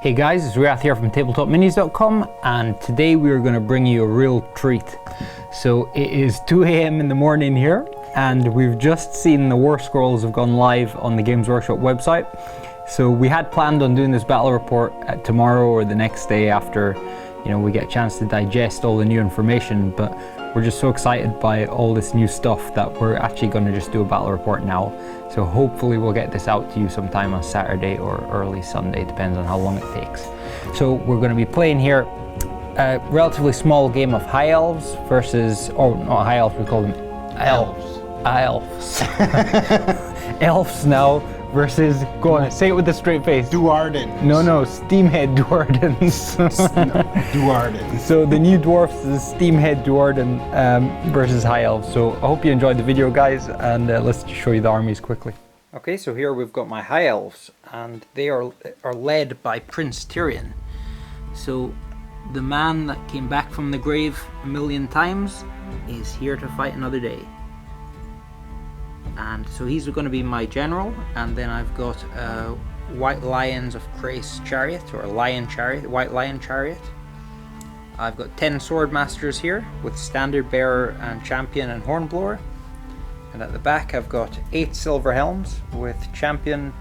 Hey guys, it's Riath here from tabletopminis.com, and today we are going to bring you a real treat. So it is 2 AM in the morning here, and we've just seen the War Scrolls have gone live on the Games Workshop website. So we had planned on doing this battle report tomorrow or the next day after, we get a chance to digest all the new information, but we're just so excited by all this new stuff that we're actually going to just do a battle report now. So hopefully we'll get this out to you sometime on Saturday or early Sunday, depends on how long it takes. So we're going to be playing here a relatively small game of High Elves versus, not High Elves, we call them Elves. Aelfs. Elves now versus, go on, say it with a straight face. Duardin. No, Steamhead Duardins. Duardin. So the new dwarfs is Steamhead Duardin versus High Elves. So I hope you enjoyed the video, guys, and let's just show you the armies quickly. Okay, so here we've got my High Elves, and they are led by Prince Tyrion. So the man that came back from the grave a million times is here to fight another day. And so he's going to be my general, and then I've got White Lions of Crace Chariot, or Lion Chariot, White Lion Chariot. I've got 10 Sword Masters here, with Standard Bearer and Champion and Hornblower. And at the back I've got 8 Silver Helms, with Champion,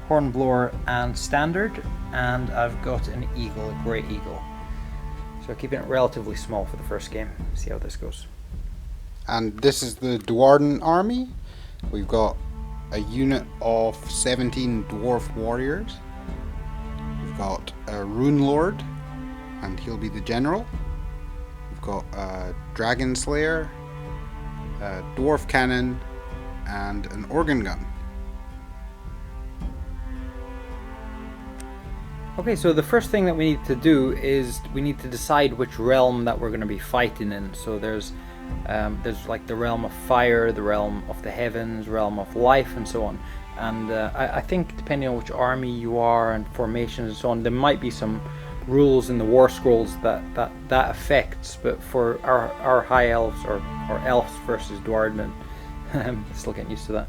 Hornblower and Standard. And I've got an Eagle, a Grey Eagle. So keeping it relatively small for the first game. See how this goes. And this is the Duardin army. We've got a unit of 17 dwarf warriors. We've got a rune lord, and he'll be the general. We've got a dragon slayer, a dwarf cannon, and an organ gun. Okay, so the first thing that we need to do is we need to decide which realm that we're going to be fighting in. So there's like the realm of fire, the realm of the heavens, realm of life, and so on. And I think depending on which army you are and formations and so on, there might be some rules in the War Scrolls that affects. But for our High Elves or Elves versus Duardin, still getting used to that.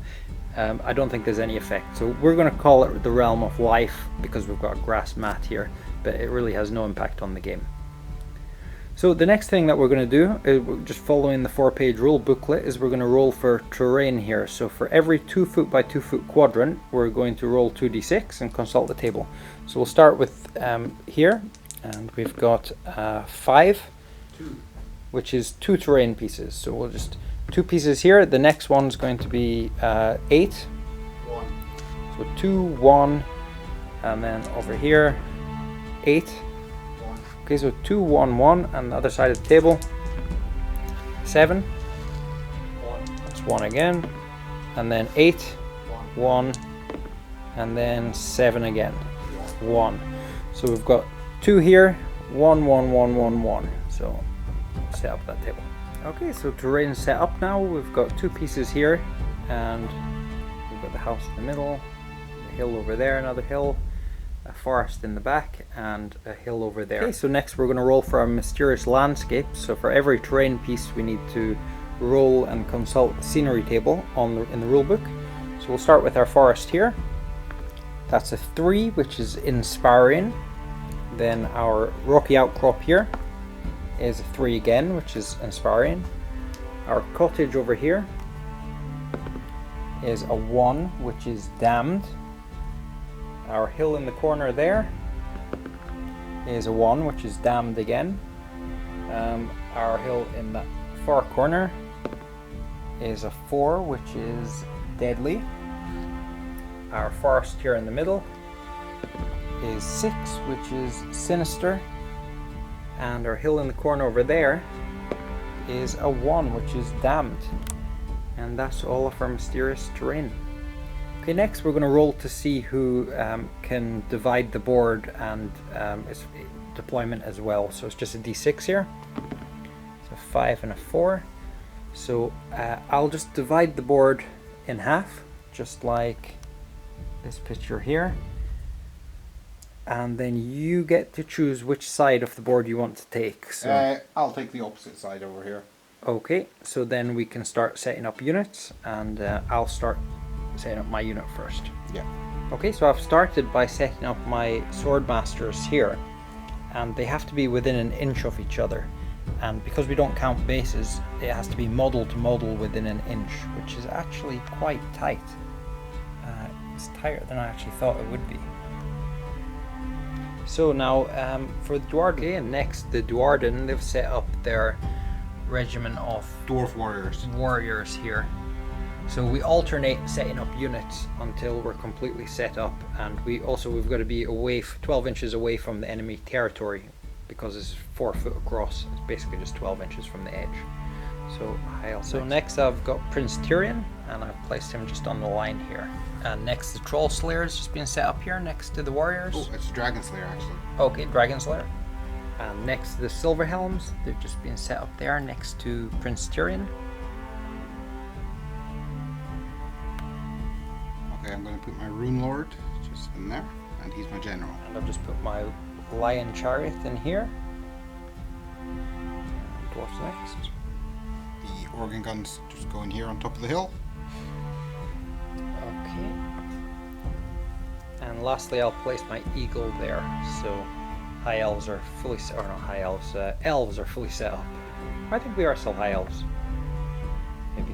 I don't think there's any effect. So we're going to call it the realm of life because we've got a grass mat here, but it really has no impact on the game. So the next thing that we're going to do, just following the 4-page rule booklet, is we're going to roll for terrain here. So for every 2 foot by 2 foot quadrant, we're going to roll 2d6 and consult the table. So we'll start with here, and we've got 5, which is 2 terrain pieces. So we'll just 2 pieces here. The next one's going to be 8. 1. So 2, 1, and then over here 8. Okay, so 2, 1, 1, and the other side of the table 7. 1. That's 1 again, and then 8, 1, and then 7 again, 1. So we've got 2 here, 1, 1, 1, 1, 1. So we'll set up that table. Okay, so terrain set up now. We've got 2 pieces here, and we've got the house in the middle, a hill over there, another hill, a forest in the back, and a hill over there. Okay, so next we're going to roll for our mysterious landscape. So for every terrain piece we need to roll and consult the scenery table in the rule book. So we'll start with our forest here. That's a 3, which is inspiring. Then our rocky outcrop here is a 3 again, which is inspiring. Our cottage over here is a 1, which is damned. Our hill in the corner there is a 1, which is damned again. Our hill in that far corner is a 4, which is deadly. Our forest here in the middle is 6, which is sinister. And our hill in the corner over there is a 1, which is damned. And that's all of our mysterious terrain. Okay, next we're going to roll to see who can divide the board and its deployment as well. So it's just a d6 here. It's a 5 and a 4. So I'll just divide the board in half, just like this picture here. And then you get to choose which side of the board you want to take. So I'll take the opposite side over here. Okay, so then we can start setting up units, and I'll start setting up my unit first. Yeah. Okay, so I've started by setting up my swordmasters here, and they have to be within an inch of each other. And because we don't count bases, it has to be model to model within an inch, which is actually quite tight. It's tighter than I actually thought it would be. So now for the Duardin, and next the Duardin, they've set up their regiment of Dwarf warriors here. So we alternate setting up units until we're completely set up, and we've got to be away 12 inches away from the enemy territory, because it's 4 foot across. It's basically just 12 inches from the edge. So next I've got Prince Tyrion, and I've placed him just on the line here. And next the Troll Slayer is just being set up here next to the warriors. Oh, it's Dragon Slayer actually. Okay, Dragon Slayer. And next the Silver Helms, they're just being set up there next to Prince Tyrion. Okay, I'm going to put my Rune Lord just in there, and he's my general. And I've just put my Lion Chariot in here. And Dwarfs next. The organ guns just go in here on top of the hill. Okay. And lastly, I'll place my eagle there. So high elves are fully set, or not high elves, elves are fully set up. I think we are still high elves. Maybe.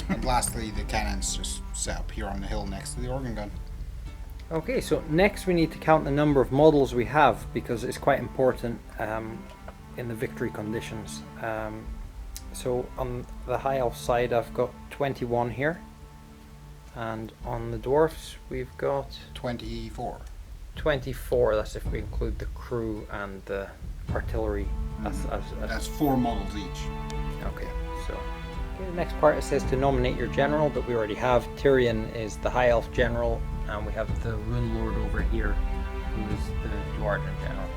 And lastly, the cannons just set up here on the hill next to the organ gun. Okay, so next we need to count the number of models we have, because it's quite important in the victory conditions. So on the high elf side I've got 21 here, and on the dwarfs we've got 24. 24, that's if we include the crew and the artillery. That's 4 models each. Okay, so okay, the next part, it says to nominate your general, but we already have. Tyrion is the high elf general, and we have the Rune Lord over here, who is the Duardin general.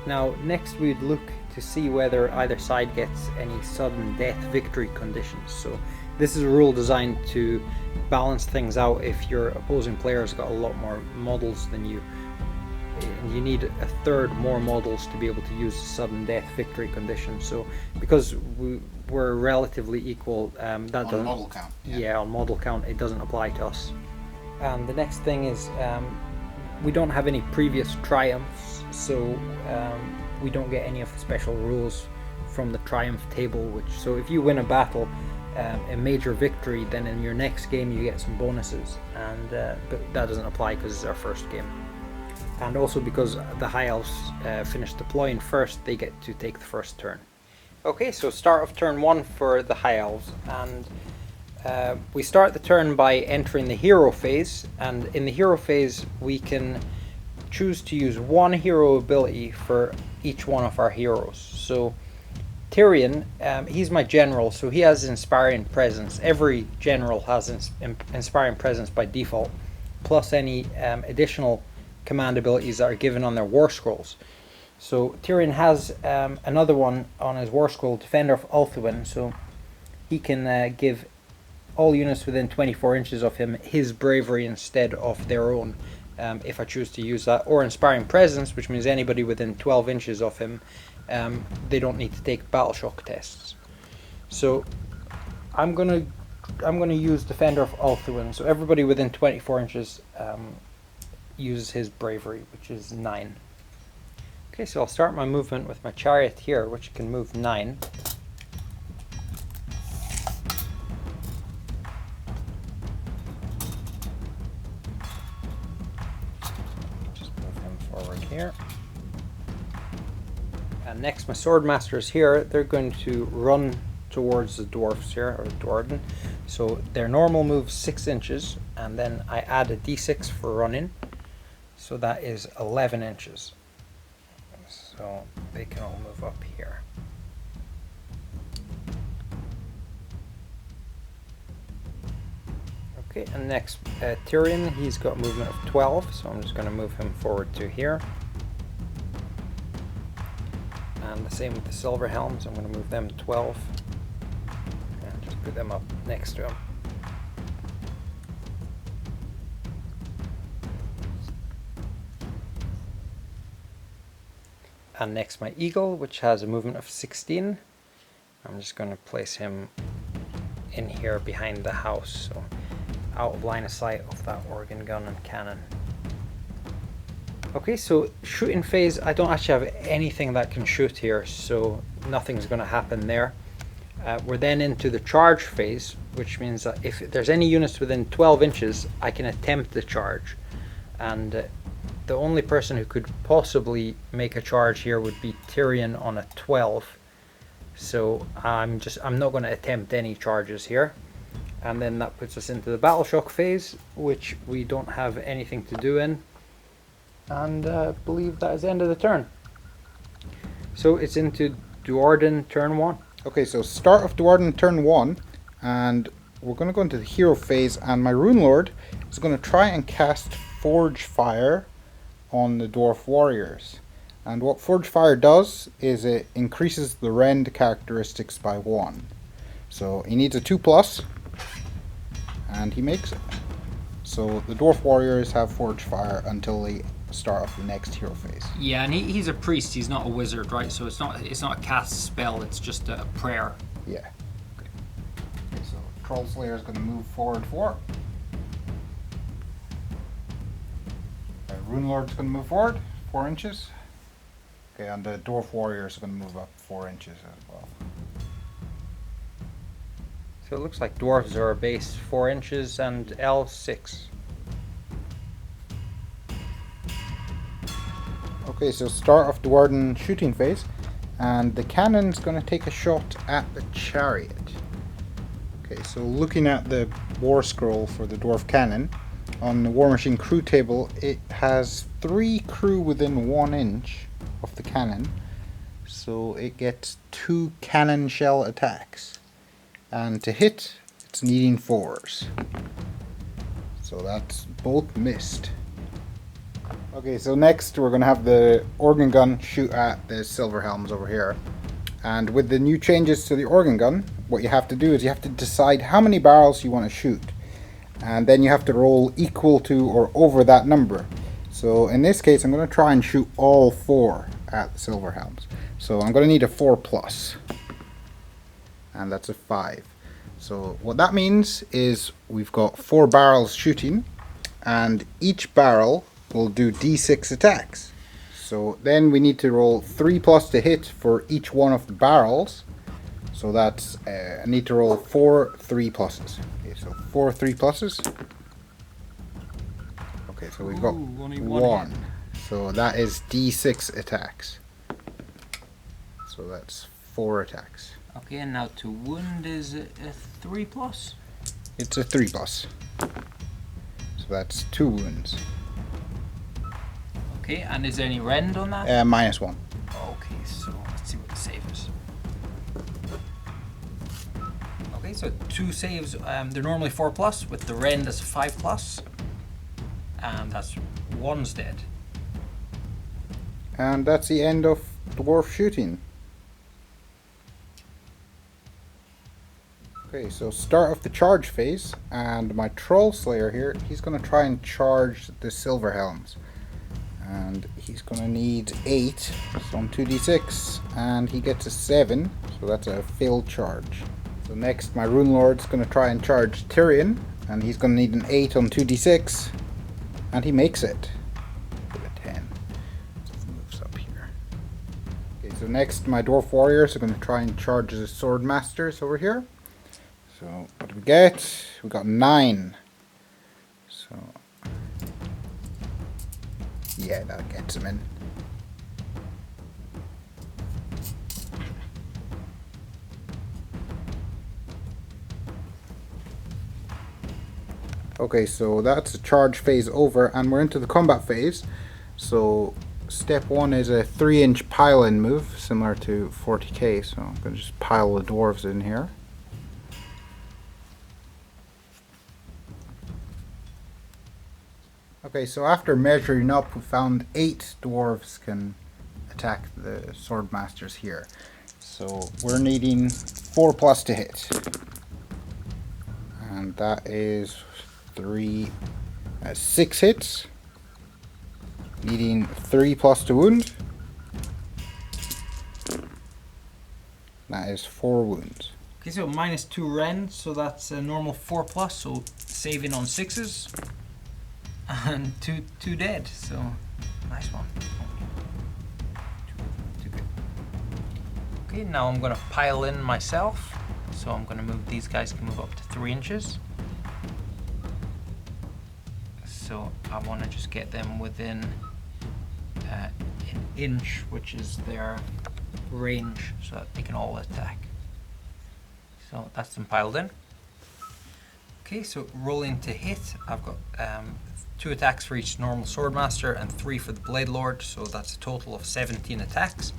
Now, next we'd look to see whether either side gets any sudden death victory conditions. So this is a rule designed to balance things out. If your opposing player's got a lot more models than you, and you need a third more models to be able to use the sudden death victory condition. So because we're relatively equal, that doesn't, on model count. Yeah, on model count it doesn't apply to us. And the next thing is we don't have any previous triumphs, so we don't get any of the special rules from the triumph table. So if you win a battle, a major victory, then in your next game you get some bonuses, and but that doesn't apply because it's our first game. And also because the high elves finish deploying first, they get to take the first turn. Okay, so start of turn 1 for the high elves, and we start the turn by entering the hero phase, and in the hero phase we can choose to use 1 hero ability for each one of our heroes. So Tyrion, he's my general, so he has Inspiring Presence. Every general has Inspiring Presence by default, plus any additional command abilities that are given on their war scrolls. So Tyrion has another one on his war scroll, Defender of Ulthuan, so he can give all units within 24 inches of him his bravery instead of their own, if I choose to use that, or Inspiring Presence, which means anybody within 12 inches of him, they don't need to take battle shock tests. So I'm gonna use Defender of Ulthuan, so everybody within 24 inches uses his bravery, which is 9. Okay, so I'll start my movement with my chariot here, which can move 9. Just move him forward here. And next, my swordmasters here, they're going to run towards the dwarfs here, or Duardin. So their normal moves 6 inches, and then I add a d6 for running. So that is 11 inches. So they can all move up here. Okay, and next Tyrion, he's got a movement of 12, so I'm just going to move him forward to here. And the same with the Silver Helms, I'm going to move them 12. And just put them up next to him. And next my Eagle, which has a movement of 16. I'm just going to place him in here behind the house. So out of line of sight of that organ gun and cannon. Okay, so shooting phase, I don't actually have anything that can shoot here, so nothing's going to happen there. We're then into the charge phase, which means that if there's any units within 12 inches, I can attempt the charge. And the only person who could possibly make a charge here would be Tyrion on a 12. So I'm not going to attempt any charges here. And then that puts us into the battle shock phase, which we don't have anything to do in. And I believe that is the end of the turn. So it's into Duardin turn 1. Okay, so start of Duardin turn 1, and we're going to go into the hero phase, and my Rune Lord is going to try and cast Forge Fire on the Dwarf Warriors. And what Forge Fire does is it increases the rend characteristics by 1. So he needs a 2+, and he makes it. So the Dwarf Warriors have Forge Fire until the start of the next hero phase. Yeah, and he's a priest, he's not a wizard, right? So it's not a cast spell, it's just a prayer. Yeah. Okay, so Troll Slayer is going to move forward 4. Rune Lord's going to move forward 4 inches. Okay, and the Dwarf Warrior is going to move up 4 inches as well. So it looks like dwarves are base 4 inches and elves 6. Okay, so start of Duardin shooting phase, and the cannon's going to take a shot at the chariot. Okay, so looking at the war scroll for the dwarf cannon, on the War Machine crew table, it has 3 crew within 1 inch of the cannon, so it gets 2 cannon shell attacks. And to hit, it's needing 4s. So that's both missed. Okay, so next we're going to have the organ gun shoot at the silver helms over here. And with the new changes to the organ gun, what you have to do is you have to decide how many barrels you want to shoot. And then you have to roll equal to or over that number. So in this case, I'm going to try and shoot all 4 at the silver helms. So I'm going to need a 4+. And that's a 5. So what that means is we've got 4 barrels shooting, and each barrel will do d6 attacks. So then we need to roll 3+ to hit for each one of the barrels. So that's I need to roll 4 3+. Okay, so 4 3+. Okay, so we've got only 1. So that is d6 attacks. So that's 4 attacks. Okay, and now to wound is a 3+. It's a 3+. So that's 2 wounds. Okay, and is there any rend on that? -1. Okay, so let's see what the save is. Okay, so 2 saves. They're normally 4+, with the rend as 5+, and that's 1's dead. And that's the end of dwarf shooting. Okay, so start of the charge phase, and my Troll Slayer here, he's going to try and charge the silver helms. And he's going to need 8, so on 2d6, and he gets a 7, so that's a failed charge. So next my Rune Lord's going to try and charge Tyrion, and he's going to need an 8 on 2d6, and he makes it with a 10. So it moves up here. Okay, so next my Dwarf Warriors are going to try and charge the Sword Masters over here. So what do we get? We got 9. So yeah, that gets him in. Okay, so that's the charge phase over, and we're into the combat phase. So step 1 is a 3-inch pile-in move, similar to 40k. So I'm going to just pile the dwarves in here. Okay, so after measuring up, we found 8 dwarves can attack the Swordmasters here. So we're needing 4+ to hit. And that is 6 hits. Needing 3+ to wound. That is 4 wounds. Okay, so -2 rend, so that's a normal 4+, so saving on 6s. And two dead, so nice one. Too good. Okay, now I'm gonna pile in myself. So I'm gonna move, these guys can move up to 3 inches. So I wanna just get them within an inch, which is their range, so that they can all attack. So that's them piled in. Okay, so rolling to hit, I've got 2 attacks for each normal swordmaster and 3 for the blade lord, so that's a total of 17 attacks.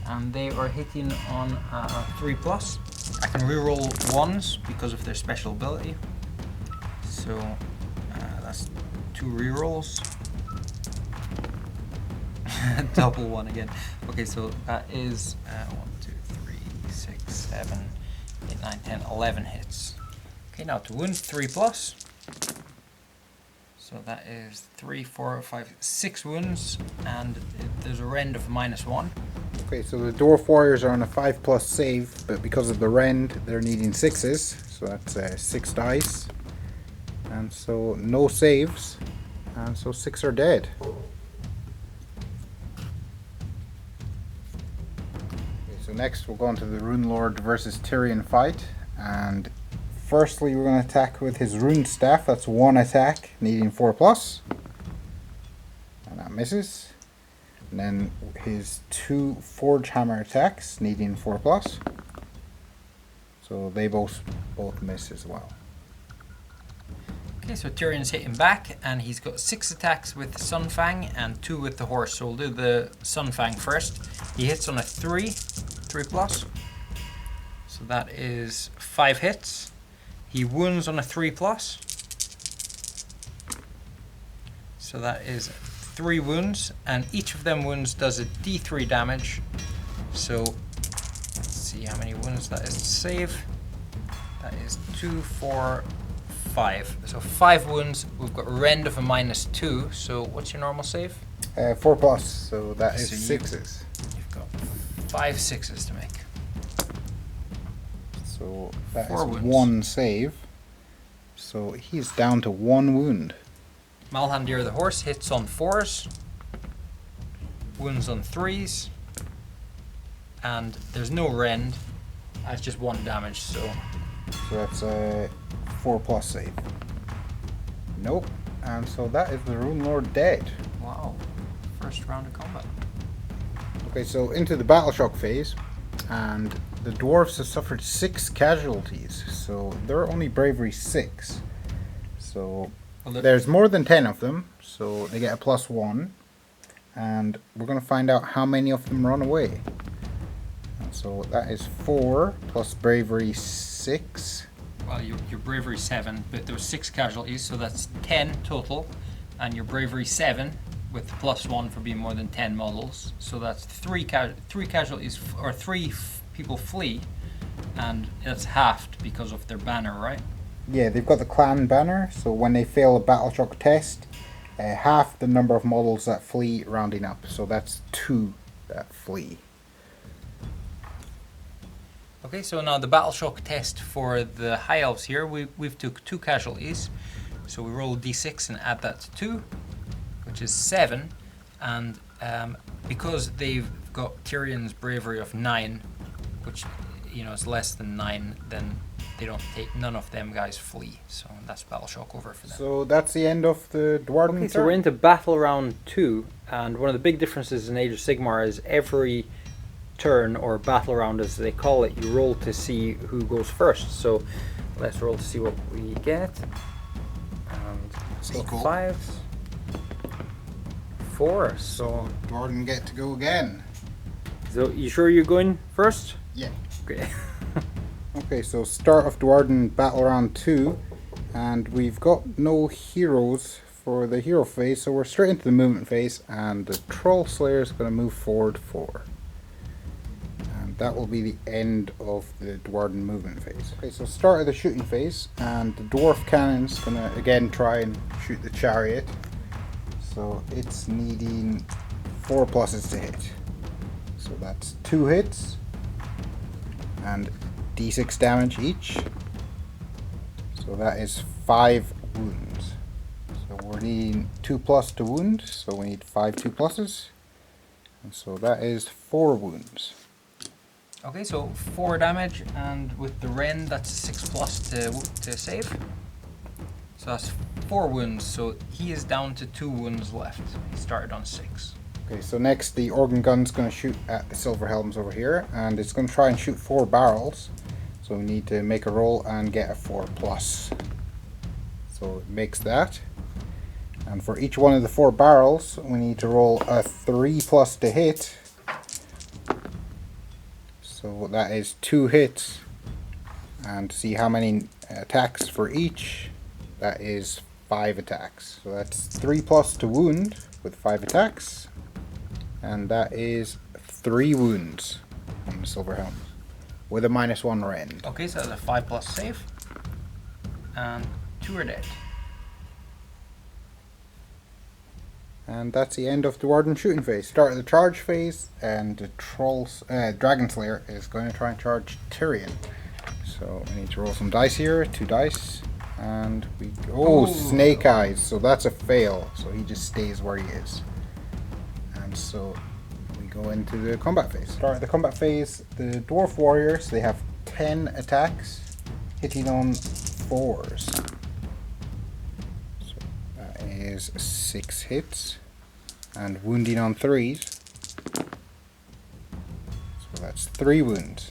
And they are hitting on 3+. I can reroll 1s because of their special ability. So that's 2 rerolls. Double 1 again. Okay, so that is 1, 2, 3, 6, 7, 8, 9, 10, 11 hits. Okay, now to wound 3+. So that is 3, 4, 5, 6 wounds, and there's a rend of -1. Okay, so the dwarf warriors are on a 5+ save, but because of the rend, they're needing 6s. So that's 6 dice, and so no saves, and so 6 are dead. Okay, so next we'll go on to the Rune Lord versus Tyrion fight, and firstly we're going to attack with his rune staff. That's 1 attack, needing 4+, and that misses. And then his 2 forge hammer attacks, needing 4+. So they both miss as well. Okay, so Tyrion's hitting back, and he's got 6 attacks with Sunfang and 2 with the horse. So we'll do the Sunfang first. He hits on a 3+. So that is 5 hits. He wounds on a 3+. So that is 3 wounds, and each of them wounds does a d3 damage. So let's see how many wounds that is to save. That is 2, 4, 5. So 5 wounds. We've got rend of a -2. So what's your normal save? 4+, so that is So 6s. You've got 5 6s to make. So that 4 is wounds. 1 save. So he's down to 1 wound. Malhandir the horse hits on 4s, wounds on 3s, and there's no rend. That's just 1 damage, so that's a 4+ save. Nope. And so that is the Rune Lord dead. wow. First round of combat. Okay, so into the battle shock phase, and the dwarves have suffered 6 casualties, so they're only bravery 6. So Well, there's more than 10 of them, so they get a +1, and we're going to find out how many of them run away. And so that is 4 plus bravery 6. well, your bravery 7, but there were 6 casualties, so that's 10 total, and your bravery 7 with the +1 for being more than 10 models, so that's 3 casualties, or 3 people flee, and that's halved because of their banner, right? Yeah, they've got the clan banner, so when they fail a battle shock test, half the number of models that flee rounding up, so that's 2 that flee. Okay, so now the battle shock test for the high elves here, we've took 2 casualties, so we roll a d6 and add that to 2, which is 7, and because they've got Tyrion's bravery of 9, which is less than 9, then they don't take, none of them guys flee, so that's battle shock over for them. So that's the end of the Duardin Okay, so turn. we're into battle round 2, and one of the big differences in Age of Sigmar is every turn, or battle round as they call it, you roll to see who goes first. So let's roll to see what we get. And It's so equal. 5, 4. So Duardin get to go again. you sure you're going first? Yeah. Okay. Okay, so start of Duardin battle round 2, and we've got no heroes for the hero phase, so we're straight into the movement phase, and the Troll Slayer is going to move forward 4. And that will be the end of the Duardin movement phase. Okay, so start of the shooting phase, and the Dwarf Cannon's going to again try and shoot the chariot. So it's needing 4 pluses to hit. So that's 2 hits, and d6 damage each. So that is 5 wounds. So we're needing 2+ to wound, so we need 5 2+s. And so that is 4 wounds. Okay, so 4 damage, and with the Ren, that's 6+ to save. So that's 4 wounds, so he is down to 2 wounds left. He started on 6. Okay, so next the organ gun's going to shoot at the silver helms over here, and it's going to try and shoot 4 barrels. So we need to make a roll and get a 4+. So it makes that. And for each one of the 4 barrels, we need to roll a 3+ to hit. So that is 2 hits. And to see how many attacks for each, that is 5 attacks. So that's 3+ to wound with 5 attacks. And that is 3 wounds on the silver helm with a -1 rend. Okay, so that's a 5+ save. And 2 are dead. And that's the end of the Duardin shooting phase. Start of the charge phase, and the Dragon Slayer is going to try and charge Tyrion. So I need to roll some dice here, 2 dice, and we Snake Eyes. So that's a fail. So he just stays where he is. And so we go into the combat phase. Start of the combat phase. The Dwarf Warriors, they have 10 attacks, hitting on 4s. So that is 6 hits. And wounding on 3s. So that's 3 wounds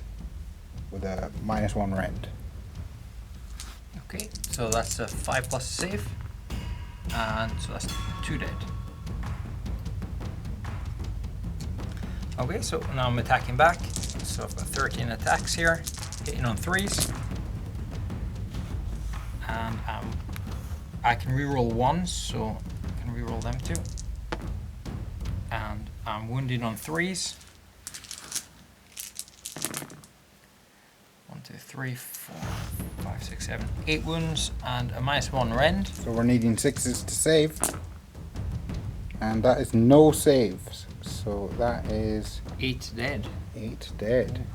with a -1 rend. Okay, so that's a 5+ save. And so that's 2 dead. Okay, so now I'm attacking back. So I've got 13 attacks here, hitting on 3s. And I can reroll 1s, so I can reroll them too. And I'm wounding on 3s. 1, 2, 3, 4, 5, 6, 7, 8 wounds and a -1 rend. So we're needing 6s to save. And that is no saves. So that is 8 dead. 8 dead.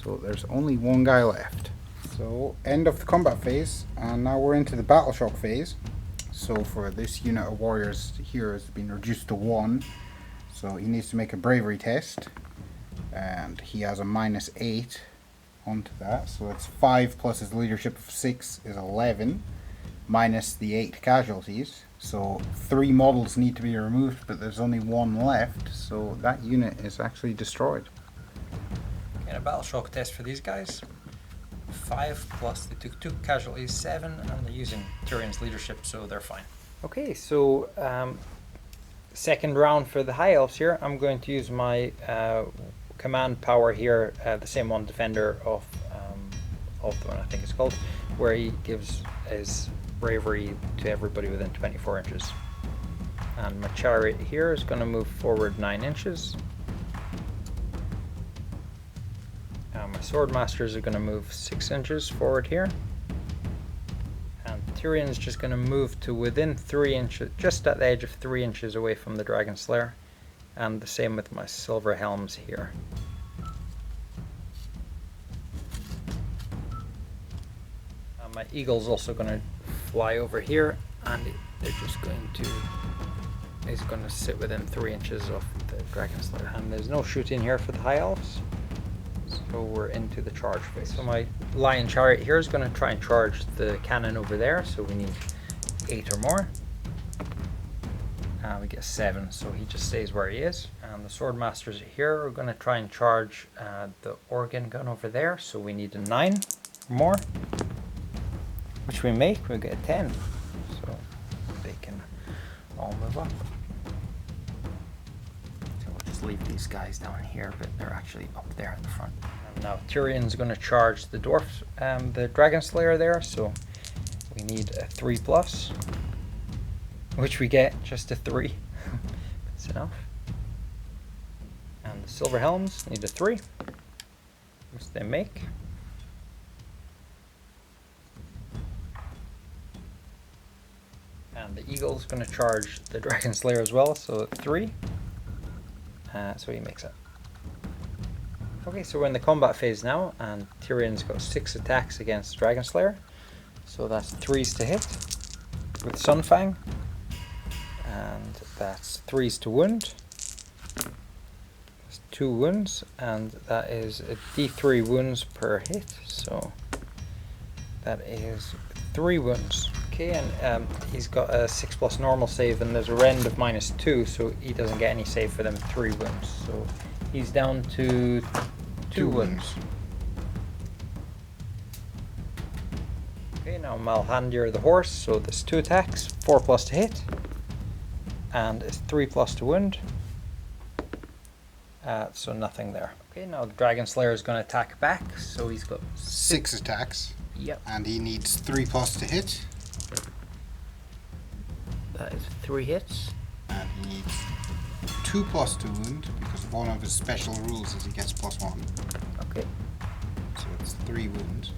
So there's only 1 guy left. So end of the combat phase, and now we're into the battle shock phase. So for this unit of warriors here has been reduced to 1. So he needs to make a bravery test. And he has a -8 onto that. So that's 5 plus his leadership of 6 is 11. Minus the 8 casualties. So 3 models need to be removed, but there's only 1 left. So that unit is actually destroyed. Okay, a battle shock test for these guys. 5 plus they took 2 casualties, 7, and they're using Tyrion's leadership, so they're fine. Okay, so second round for the High Elves here. I'm going to use my command power here, the same one, Defender of the one I think it's called, where he gives his bravery to everybody within 24 inches. And my chariot here is going to move forward 9 inches. My sword masters are going to move 6 inches forward here. And Tyrion is just going to move to within 3 inches, just at the edge of 3 inches away from the Dragon Slayer. And the same with my silver helms here. And my eagle's also going to fly over here, and they're just going to, he's going to sit within 3 inches of the Dragon Slayer. And there's no shooting here for the High Elves. So we're into the charge phase. So my lion chariot here is going to try and charge the cannon over there. So we need 8 or more. We get 7, so he just stays where he is. And the sword masters here are going to try and charge the organ gun over there. So we need a 9 or more, which we make. We get a 10. So they can all move up. Leave these guys down here, but they're actually up there in the front. And now Tyrion's going to charge the dwarf, the Dragon Slayer there, so we need a 3+, which we get just a 3. That's enough. And the silver helms need a 3, which they make. And the eagle's going to charge the Dragon Slayer as well, so 3. So he makes it. Okay, so we're in the combat phase now, and Tyrion's got 6 attacks against Dragon Slayer. So that's 3s to hit with Sunfang, and that's 3s to wound. That's 2 wounds, and that is a D3 wounds per hit, so that is 3 wounds. Okay, and he's got a 6+ normal save, and there's a rend of -2, so he doesn't get any save for them 3 wounds. So he's down to 2 wounds. Okay, now Malhandir the horse, so there's 2 attacks, 4+ to hit, and it's 3+ to wound. So nothing there. Okay, now the Dragon Slayer is going to attack back, so he's got 6 attacks. Yep. And he needs 3+ to hit. That is 3 hits. And he needs 2+ to wound, because one of his special rules is he gets +1. Okay. So it's 3 wounds.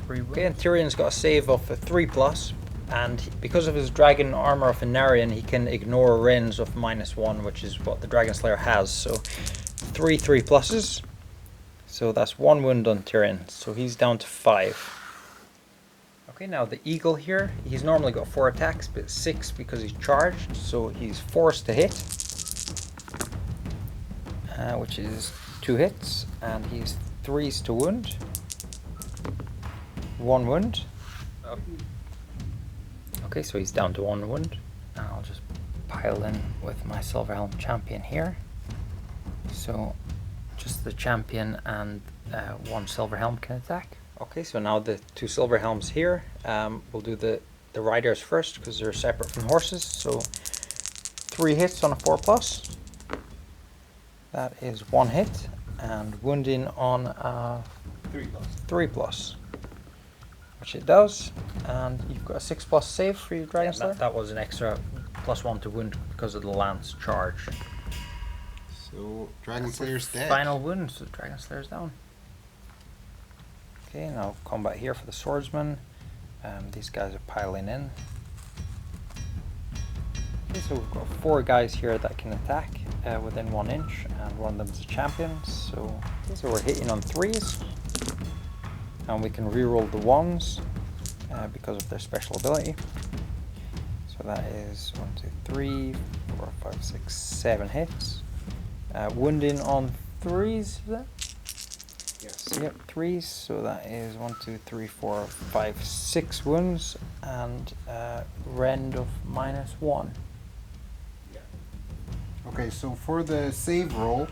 3 wounds. Okay, and Tyrion's got a save of a 3+, and because of his dragon armor of Inarian, he can ignore rends of -1, which is what the Dragon Slayer has. So 3 3+. So that's 1 wound on Tyrion. So he's down to 5. Okay, now the eagle here, he's normally got 4 attacks, but 6 because he's charged, so he's forced to hit, which is 2 hits, and he's 3s to wound, 1 wound. Okay, so he's down to 1 wound, and I'll just pile in with my Silverhelm champion here. So just the champion and 1 Silverhelm can attack. Okay, so now the 2 silver helms here. We'll do the riders first because they're separate from horses. So 3 hits on a 4+. That is 1 hit, and wounding on a 3+, which it does. And you've got a 6+ save for your Dragon Slayer. That was an extra +1 to wound because of the lance charge. So Dragon Slayer's dead. Final wound, so the Dragon Slayer's down. Okay, now combat here for the swordsman. These guys are piling in. Okay, so we've got 4 guys here that can attack within 1 inch, and one of them is a champion. So we're hitting on 3s, and we can reroll the 1s because of their special ability. So that is 1, 2, 3, 4, 5, 6, 7 hits. Wounding on 3s, is that? Yes. Yep, 3s, so that is 1, 2, 3, 4, 5, 6 wounds, and rend of -1. Okay, so for the save roll,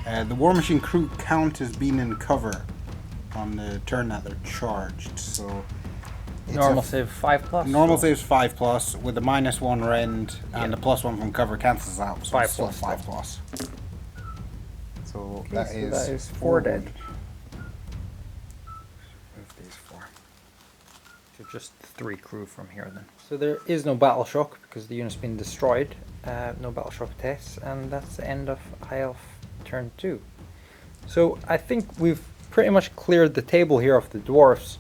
the War Machine crew count as being in cover on the turn that they're charged. So it's normal save 5+. Normal save's 5+, with a -1 rend, and a +1 from cover cancels out. So 5+. it's still 5+. So Okay, that is 4 dead. So just 3 crew from here then. So there is no battle shock because the unit's been destroyed. No battle shock tests, and that's the end of Aelf turn 2. So I think we've pretty much cleared the table here of the dwarfs.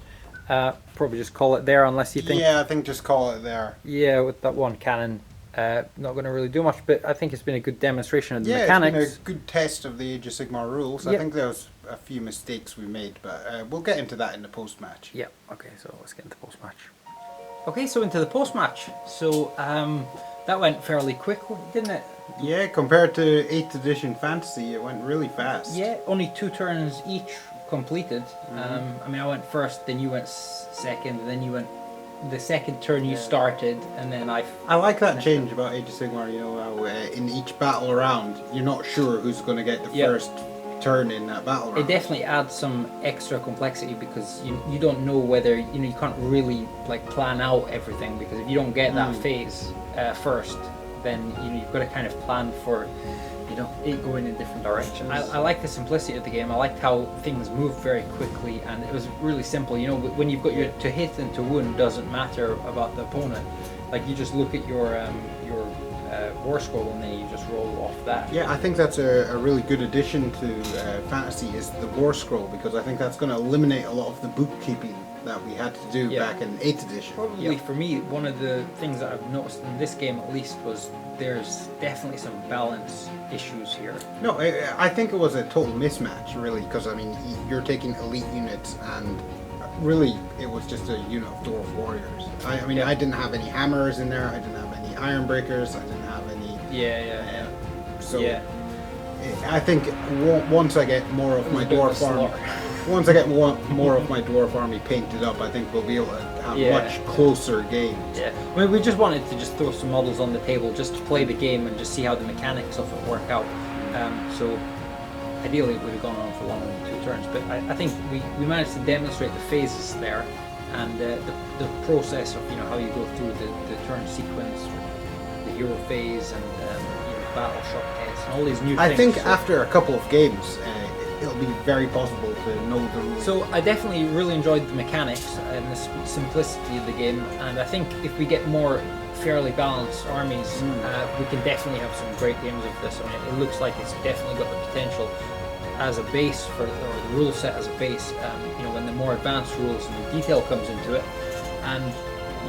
Probably just call it there unless you think... Yeah, I think just call it there. Yeah, with that 1 cannon. Not going to really do much, but I think it's been a good demonstration of the mechanics. It's been a good test of the Age of Sigmar rules. I think there was a few mistakes we made, but we'll get into that in the post-match. Yeah, okay, so let's get into the post-match. Okay, so into the post-match. So that went fairly quick, didn't it? Yeah, compared to 8th edition fantasy, it went really fast. Yeah, only 2 turns each completed. I mean, I went first, then you went second, and then you went... The second turn you started, and then I like that change about Age of Sigmar, you know, how in each battle round, you're not sure who's going to get the first turn in that battle round. It definitely adds some extra complexity because you don't know whether, you can't really like plan out everything, because if you don't get that phase first, then you've got to kind of plan for it going in different directions. I like the simplicity of the game. I liked how things move very quickly, and it was really simple. When you've got your to hit and to wound, doesn't matter about the opponent. Like, you just look at your war scroll and then you just roll off that. Yeah, I think that's a really good addition to fantasy, is the war scroll, because I think that's going to eliminate a lot of the bookkeeping that we had to do back in 8th edition. Probably for me, one of the things that I've noticed in this game at least was there's definitely some balance issues here. No, I think it was a total mismatch, really, because I mean, you're taking elite units, and really it was just a unit of dwarf warriors. I mean, I didn't have any hammers in there, I didn't have any iron breakers, I didn't have any. So I think once I get more of my dwarf army. Once I get more of my dwarf army painted up, I think we'll be able to have much closer games. Yeah, I mean, we just wanted to just throw some models on the table just to play the game and just see how the mechanics of it work out. So ideally it would have gone on for longer than 2 turns, but I think we managed to demonstrate the phases there and the process of how you go through the turn sequence, the hero phase and battle shock heads and all these new things. I think after a couple of games, it'll be very possible to know the rules. So I definitely really enjoyed the mechanics and the simplicity of the game, and I think if we get more fairly balanced armies, we can definitely have some great games of this. I mean, it looks like it's definitely got the potential as a base or the rule set as a base. When the more advanced rules and the detail comes into it, and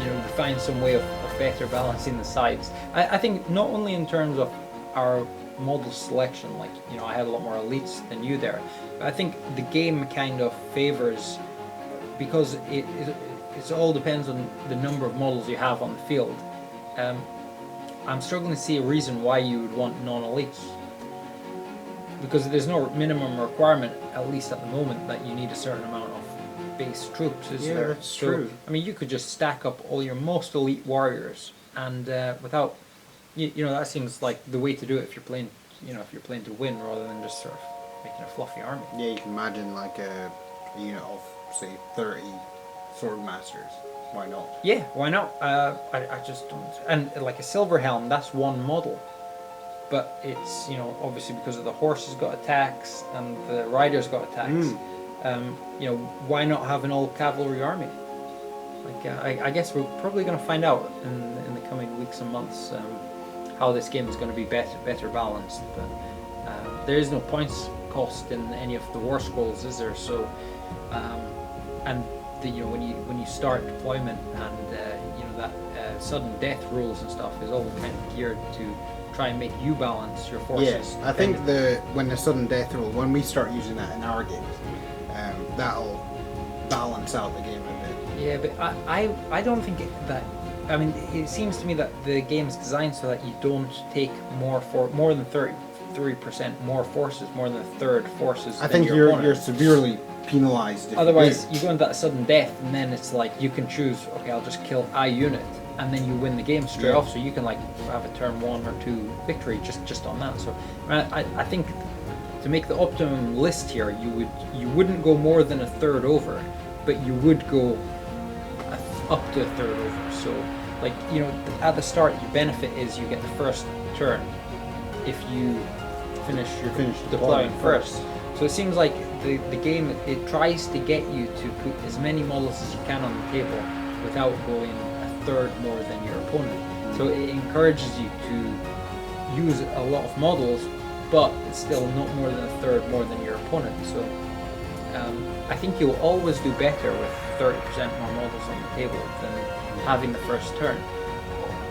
to find some way of better balancing the sides. I think not only in terms of our model selection, like I had a lot more elites than you there, but I think the game kind of favors, because it all depends on the number of models you have on the field. I'm struggling to see a reason why you would want non-elites, because there's no minimum requirement, at least at the moment, that you need a certain amount of base troops, is there? That's true. I mean, you could just stack up all your most elite warriors, and without that seems like the way to do it if you're playing, if you're playing to win rather than just sort of making a fluffy army. Yeah, you can imagine like a unit of say 30 sword masters. Why not? Yeah, why not? I just don't. And like a silver helm, that's one model, but it's obviously because of the horses got attacks and the riders got attacks. Why not have an all cavalry army? Like I guess we're probably going to find out in the coming weeks and months how this game is going to be better balanced. But there is no points cost in any of the war scrolls, is there? So, and when you start deployment and that sudden death rules and stuff is all kind of geared to try and make you balance your forces. Yes, I think when the sudden death rule, when we start using that in our games, that'll balance out the game a bit. Yeah, but I don't think that. I mean, it seems to me that the game is designed so that you don't take more than 33% more forces, more than a third forces. I think you're severely penalized. Otherwise, you go into that sudden death, and then it's like you can choose. Okay, I'll just kill a unit, and then you win the game straight off. So you can like have a turn 1 or 2 victory just on that. So I think to make the optimum list here, you wouldn't go more than a third over, but you would go up to a third over. So like at the start, your benefit is you get the first turn if you finish deploying first. So it seems like the game, it tries to get you to put as many models as you can on the table without going a third more than your opponent. So it encourages you to use a lot of models, but it's still not more than a third more than your opponent. So I think you'll always do better with 30% more models on the table than having the first turn.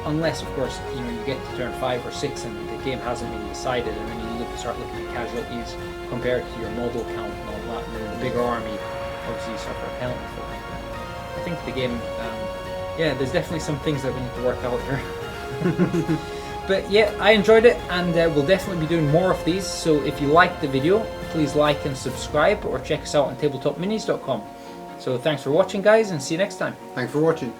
Unless, of course, you get to turn 5 or 6 and the game hasn't been decided, and then you start looking at casualties compared to your model count and all that, and then the bigger army, obviously you suffer a penalty for that. I think the game, there's definitely some things that we need to work out here. But yeah, I enjoyed it, and we'll definitely be doing more of these. So if you liked the video, please like and subscribe, or check us out on tabletopminis.com. So thanks for watching, guys, and see you next time. Thanks for watching.